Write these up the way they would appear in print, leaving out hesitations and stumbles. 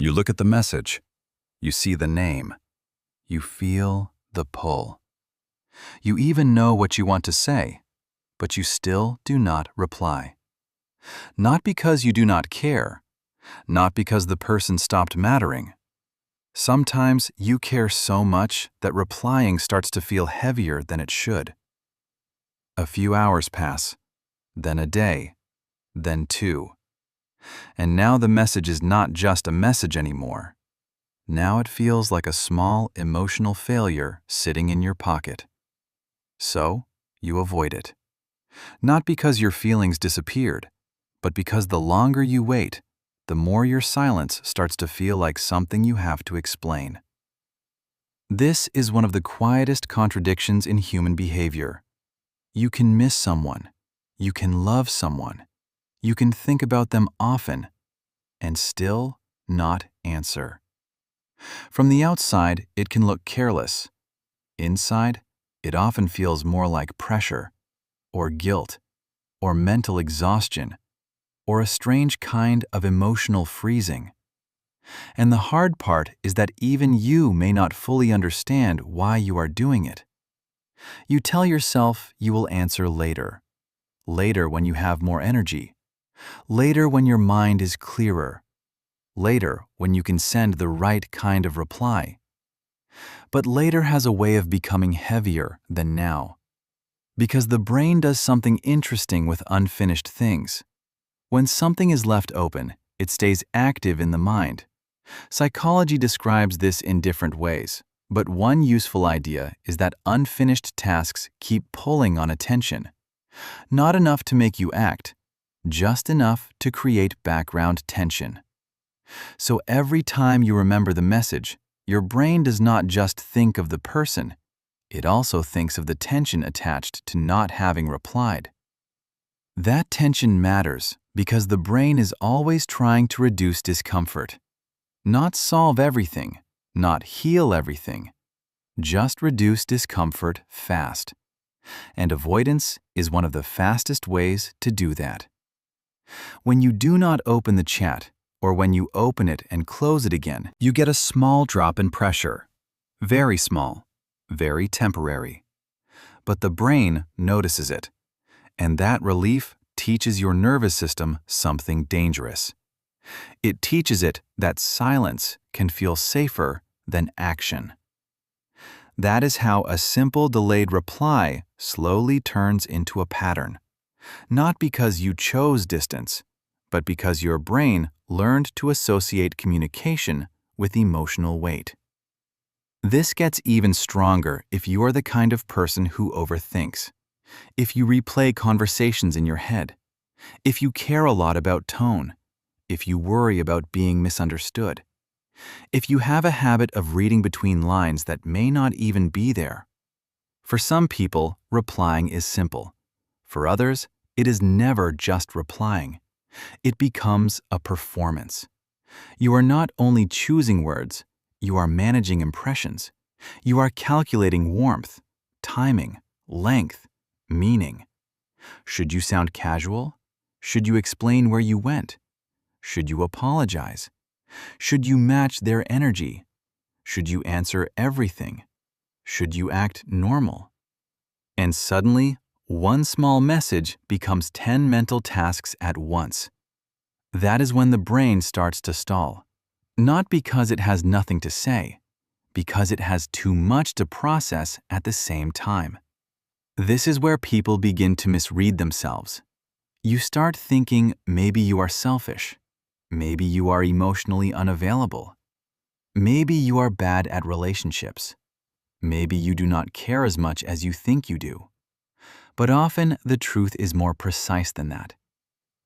You look at the message. You see the name. You feel the pull. You even know what you want to say, but you still do not reply. Not because you do not care, not because the person stopped mattering. Sometimes you care so much that replying starts to feel heavier than it should. A few hours pass, then a day, then two. And now the message is not just a message anymore. Now it feels like a small emotional failure sitting in your pocket. So, you avoid it. Not because your feelings disappeared, but because the longer you wait, the more your silence starts to feel like something you have to explain. This is one of the quietest contradictions in human behavior. You can miss someone. You can love someone. You can think about them often, and still not answer. From the outside, it can look careless. Inside, it often feels more like pressure, or guilt, or mental exhaustion, or a strange kind of emotional freezing. And the hard part is that even you may not fully understand why you are doing it. You tell yourself you will answer later. Later when you have more energy. Later when your mind is clearer. Later when you can send the right kind of reply. But later has a way of becoming heavier than now. Because the brain does something interesting with unfinished things. When something is left open, it stays active in the mind. Psychology describes this in different ways, but one useful idea is that unfinished tasks keep pulling on attention. Not enough to make you act, just enough to create background tension. So every time you remember the message, your brain does not just think of the person, it also thinks of the tension attached to not having replied. That tension matters because the brain is always trying to reduce discomfort. Not solve everything, not heal everything, just reduce discomfort fast. And avoidance is one of the fastest ways to do that. When you do not open the chat, or when you open it and close it again, you get a small drop in pressure. Very small, very temporary. But the brain notices it, and that relief teaches your nervous system something dangerous. It teaches it that silence can feel safer than action. That is how a simple delayed reply slowly turns into a pattern. Not because you chose distance, but because your brain learned to associate communication with emotional weight. This gets even stronger if you are the kind of person who overthinks. If you replay conversations in your head. If you care a lot about tone. If you worry about being misunderstood. If you have a habit of reading between lines that may not even be there. For some people, replying is simple. For others, it is never just replying. It becomes a performance. You are not only choosing words, you are managing impressions. You are calculating warmth, timing, length, meaning. Should you sound casual? Should you explain where you went? Should you apologize? Should you match their energy? Should you answer everything? Should you act normal? And suddenly, one small message becomes 10 mental tasks at once. That is when the brain starts to stall. Not because it has nothing to say, because it has too much to process at the same time. This is where people begin to misread themselves. You start thinking maybe you are selfish. Maybe you are emotionally unavailable. Maybe you are bad at relationships. Maybe you do not care as much as you think you do. But often the truth is more precise than that.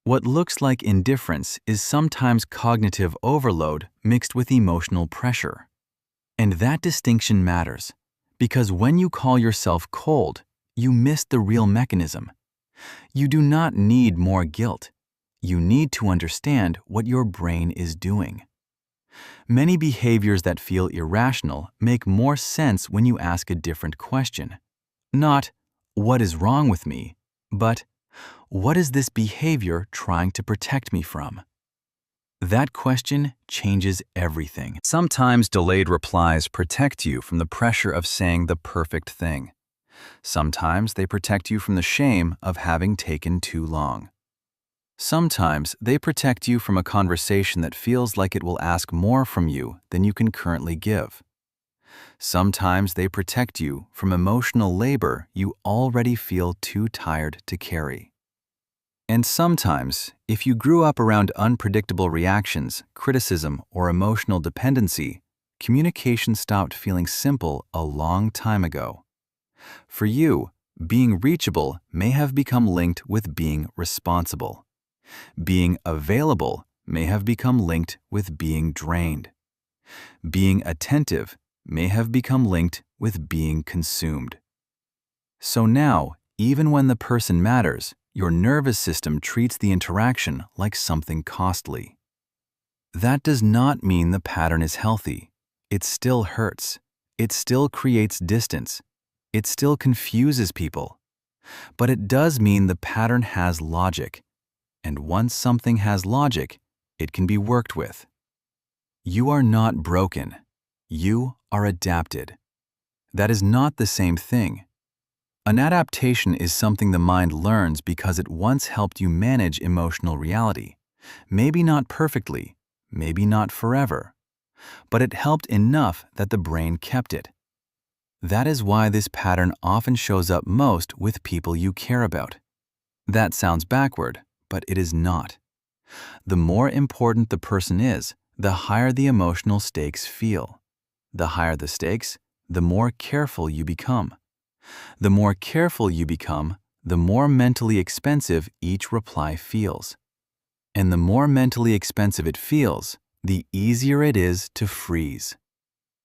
What looks like indifference is sometimes cognitive overload mixed with emotional pressure. And that distinction matters, because when you call yourself cold, you miss the real mechanism. You do not need more guilt. You need to understand what your brain is doing. Many behaviors that feel irrational make more sense when you ask a different question. Not, what is wrong with me, but, what is this behavior trying to protect me from? That question changes everything. Sometimes delayed replies protect you from the pressure of saying the perfect thing. Sometimes they protect you from the shame of having taken too long. Sometimes they protect you from a conversation that feels like it will ask more from you than you can currently give. Sometimes they protect you from emotional labor you already feel too tired to carry. And sometimes, if you grew up around unpredictable reactions, criticism, or emotional dependency, communication stopped feeling simple a long time ago. For you, being reachable may have become linked with being responsible. Being available may have become linked with being drained. Being attentive may have become linked with being consumed. So now, even when the person matters, your nervous system treats the interaction like something costly. That does not mean the pattern is healthy. It still hurts. It still creates distance. It still confuses people. But it does mean the pattern has logic. And once something has logic, it can be worked with. You are not broken. You are adapted. That is not the same thing. An adaptation is something the mind learns because it once helped you manage emotional reality. Maybe not perfectly, maybe not forever, but it helped enough that the brain kept it. That is why this pattern often shows up most with people you care about. That sounds backward, but it is not. The more important the person is, the higher the emotional stakes feel. The higher the stakes, the more careful you become. The more careful you become, the more mentally expensive each reply feels. And the more mentally expensive it feels, the easier it is to freeze.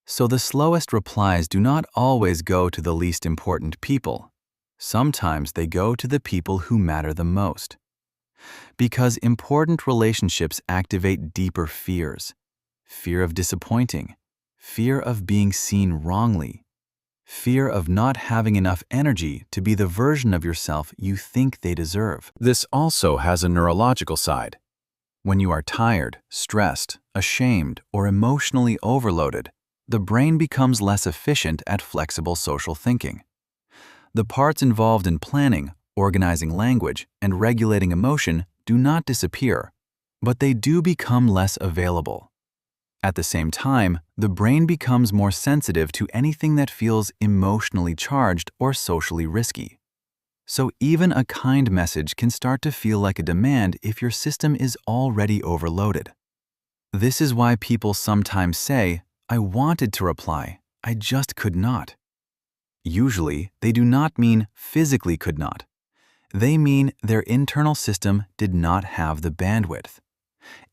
So the slowest replies do not always go to the least important people. Sometimes they go to the people who matter the most. Because important relationships activate deeper fears. Fear of disappointing. Fear of being seen wrongly. Fear of not having enough energy to be the version of yourself you think they deserve. This also has a neurological side. When you are tired, stressed, ashamed, or emotionally overloaded, the brain becomes less efficient at flexible social thinking. The parts involved in planning, organizing language, and regulating emotion do not disappear, but they do become less available. At the same time, the brain becomes more sensitive to anything that feels emotionally charged or socially risky. So even a kind message can start to feel like a demand if your system is already overloaded. This is why people sometimes say, "I wanted to reply, I just could not." Usually, they do not mean physically could not. They mean their internal system did not have the bandwidth.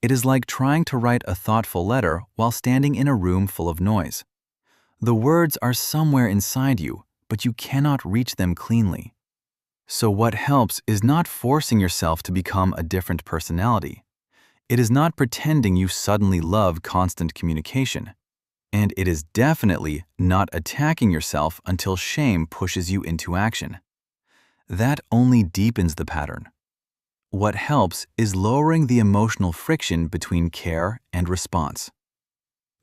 It is like trying to write a thoughtful letter while standing in a room full of noise. The words are somewhere inside you, but you cannot reach them cleanly. So what helps is not forcing yourself to become a different personality. It is not pretending you suddenly love constant communication. And it is definitely not attacking yourself until shame pushes you into action. That only deepens the pattern. What helps is lowering the emotional friction between care and response.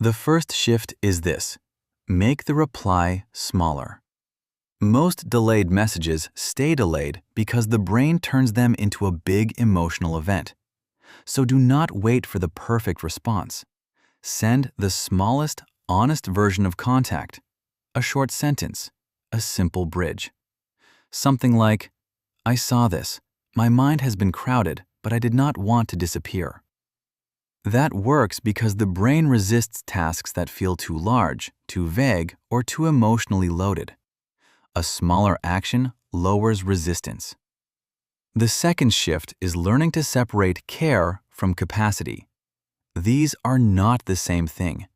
The first shift is this: make the reply smaller. Most delayed messages stay delayed because the brain turns them into a big emotional event. So do not wait for the perfect response. Send the smallest, honest version of contact. A short sentence, a simple bridge. Something like, "I saw this. My mind has been crowded, but I did not want to disappear." That works because the brain resists tasks that feel too large, too vague, or too emotionally loaded. A smaller action lowers resistance. The second shift is learning to separate care from capacity. These are not the same thing.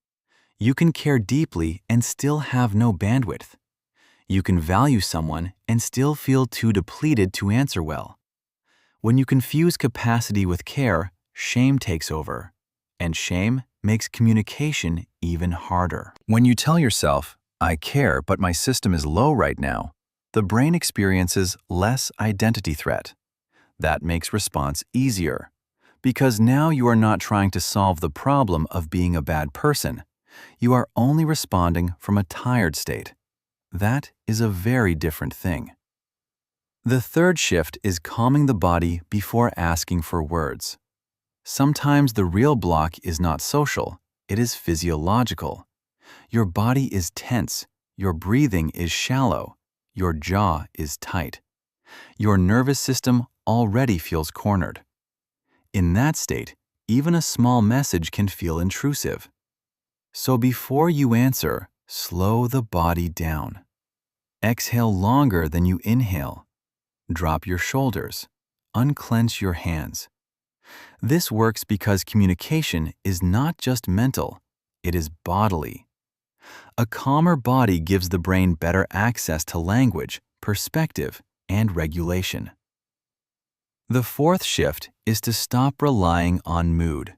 You can care deeply and still have no bandwidth. You can value someone and still feel too depleted to answer well. When you confuse capacity with care, shame takes over, and shame makes communication even harder. When you tell yourself, "I care, but my system is low right now," the brain experiences less identity threat. That makes response easier. Because now you are not trying to solve the problem of being a bad person. You are only responding from a tired state. That is a very different thing. The third shift is calming the body before asking for words. Sometimes the real block is not social, it is physiological. Your body is tense, your breathing is shallow, your jaw is tight. Your nervous system already feels cornered. In that state, even a small message can feel intrusive. So before you answer, slow the body down. Exhale longer than you inhale. Drop your shoulders. Unclench your hands. This works because communication is not just mental, it is bodily. A calmer body gives the brain better access to language, perspective, and regulation. The fourth shift is to stop relying on mood.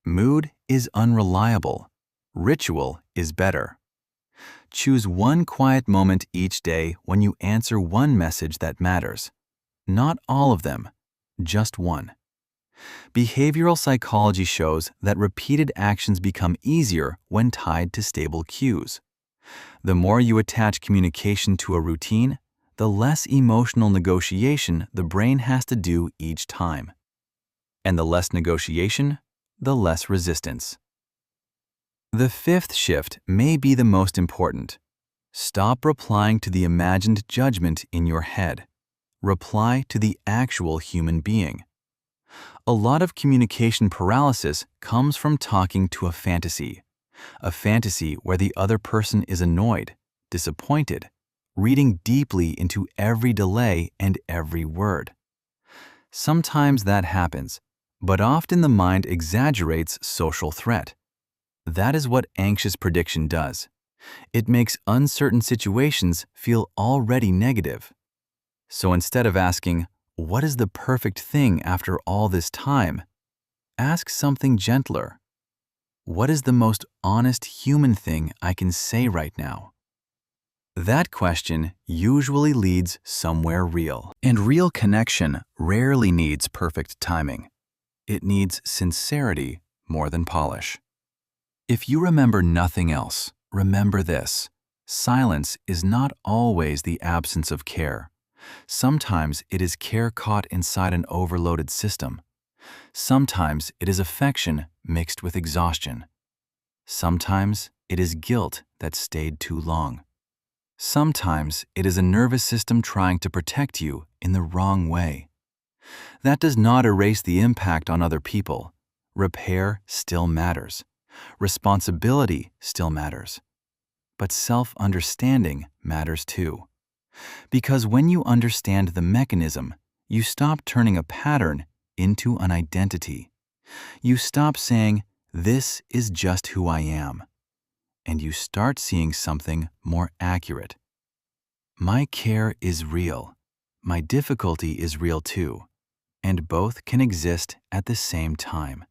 Mood is unreliable. Ritual is better. Choose one quiet moment each day when you answer one message that matters. Not all of them, just one. Behavioral psychology shows that repeated actions become easier when tied to stable cues. The more you attach communication to a routine, the less emotional negotiation the brain has to do each time. And the less negotiation, the less resistance. The fifth shift may be the most important. Stop replying to the imagined judgment in your head. Reply to the actual human being. A lot of communication paralysis comes from talking to a fantasy where the other person is annoyed, disappointed, reading deeply into every delay and every word. Sometimes that happens, but often the mind exaggerates social threat. That is what anxious prediction does. It makes uncertain situations feel already negative. So instead of asking, "What is the perfect thing after all this time?" ask something gentler. What is the most honest human thing I can say right now? That question usually leads somewhere real. And real connection rarely needs perfect timing. It needs sincerity more than polish. If you remember nothing else, remember this. Silence is not always the absence of care. Sometimes it is care caught inside an overloaded system. Sometimes it is affection mixed with exhaustion. Sometimes it is guilt that stayed too long. Sometimes it is a nervous system trying to protect you in the wrong way. That does not erase the impact on other people. Repair still matters. Responsibility still matters. But self-understanding matters too. Because when you understand the mechanism, you stop turning a pattern into an identity. You stop saying, "This is just who I am," and you start seeing something more accurate. My care is real. My difficulty is real too, and both can exist at the same time.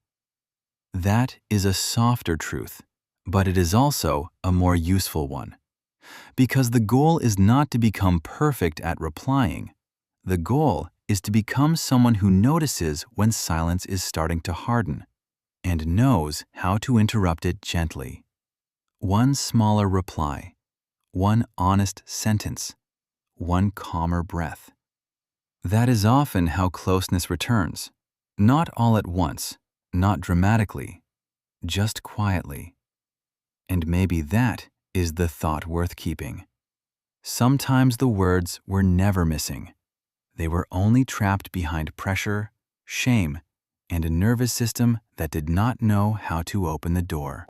That is a softer truth, but it is also a more useful one. Because the goal is not to become perfect at replying. The goal is to become someone who notices when silence is starting to harden and knows how to interrupt it gently. One smaller reply, one honest sentence, one calmer breath. That is often how closeness returns. Not all at once, not dramatically, just quietly. And maybe that is the thought worth keeping. Sometimes the words were never missing. They were only trapped behind pressure, shame, and a nervous system that did not know how to open the door.